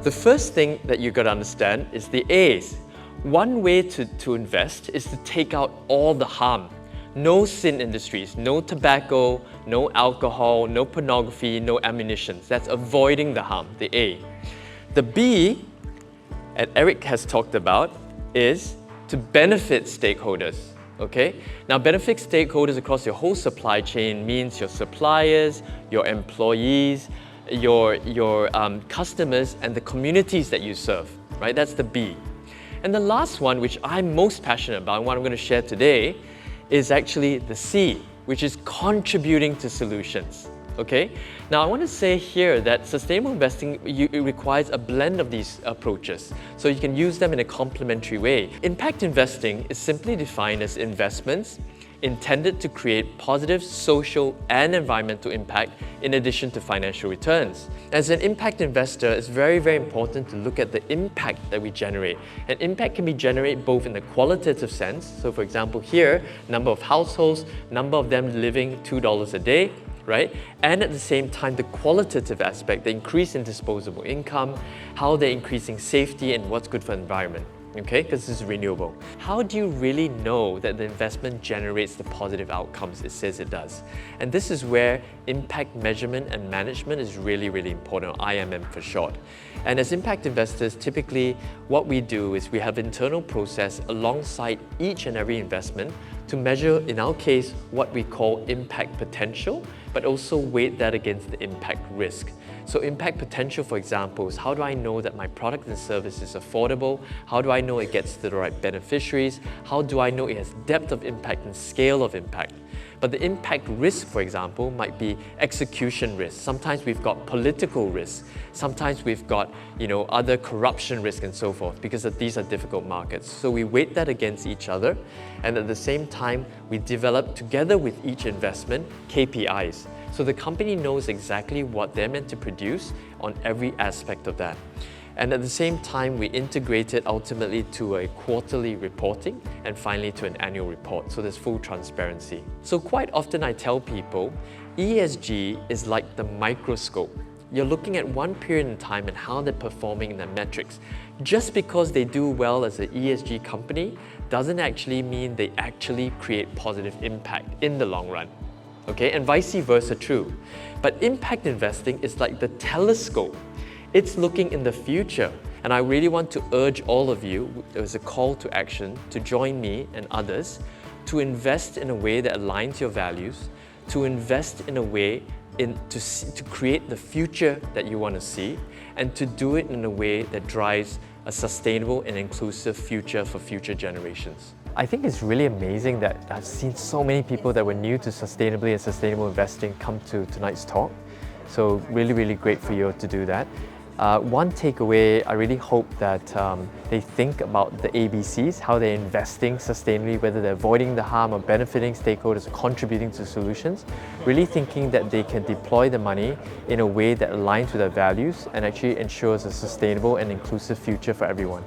The first thing that you've got to understand is the A's. One way to invest is to take out all the harm. No sin industries, no tobacco, no alcohol, no pornography, no ammunition. That's avoiding the harm, the A. The B, and Eric has talked about, is to benefit stakeholders. Okay? Now, benefit stakeholders across your whole supply chain means your suppliers, your employees, your customers, and the communities that you serve, right? That's the B. And the last one, which I'm most passionate about, and what I'm going to share today, is actually the C, which is contributing to solutions. Okay? Now, I want to say here that sustainable investing it requires a blend of these approaches, so you can use them in a complementary way. Impact investing is simply defined as investments intended to create positive social and environmental impact in addition to financial returns. As an impact investor, it's very, very important to look at the impact that we generate. And impact can be generated both in the qualitative sense, so for example here, number of households, number of them living $2 a day, right? And at the same time, the qualitative aspect, the increase in disposable income, how they're increasing safety and what's good for the environment. Okay, because this is renewable. How do you really know that the investment generates the positive outcomes it says it does? And this is where impact measurement and management is really, really important, or IMM for short. And as impact investors, typically what we do is we have internal process alongside each and every investment to measure, in our case, what we call impact potential, but also weight that against the impact risk. So impact potential, for example, is how do I know that my product and service is affordable? How do I know it gets to the right beneficiaries? How do I know it has depth of impact and scale of impact? But the impact risk, for example, might be execution risk. Sometimes we've got political risk. Sometimes we've got, other corruption risk and so forth, because these are difficult markets. So we weight that against each other, and at the same time, we develop together with each investment KPIs. So the company knows exactly what they're meant to produce on every aspect of that. And at the same time, we integrate it ultimately to a quarterly reporting and finally to an annual report. So there's full transparency. So quite often I tell people, ESG is like the microscope. You're looking at one period in time and how they're performing in their metrics. Just because they do well as an ESG company doesn't actually mean they actually create positive impact in the long run. Okay, and vice versa true. But impact investing is like the telescope. It's looking in the future. And I really want to urge all of you, as a call to action, to join me and others to invest in a way that aligns your values, to invest in a way to create the future that you want to see, and to do it in a way that drives a sustainable and inclusive future for future generations. I think it's really amazing that I've seen so many people that were new to sustainability and sustainable investing come to tonight's talk. So really, really great for you to do that. One takeaway, I really hope that they think about the ABCs, how they're investing sustainably, whether they're avoiding the harm or benefiting stakeholders or contributing to solutions, really thinking that they can deploy the money in a way that aligns with their values and actually ensures a sustainable and inclusive future for everyone.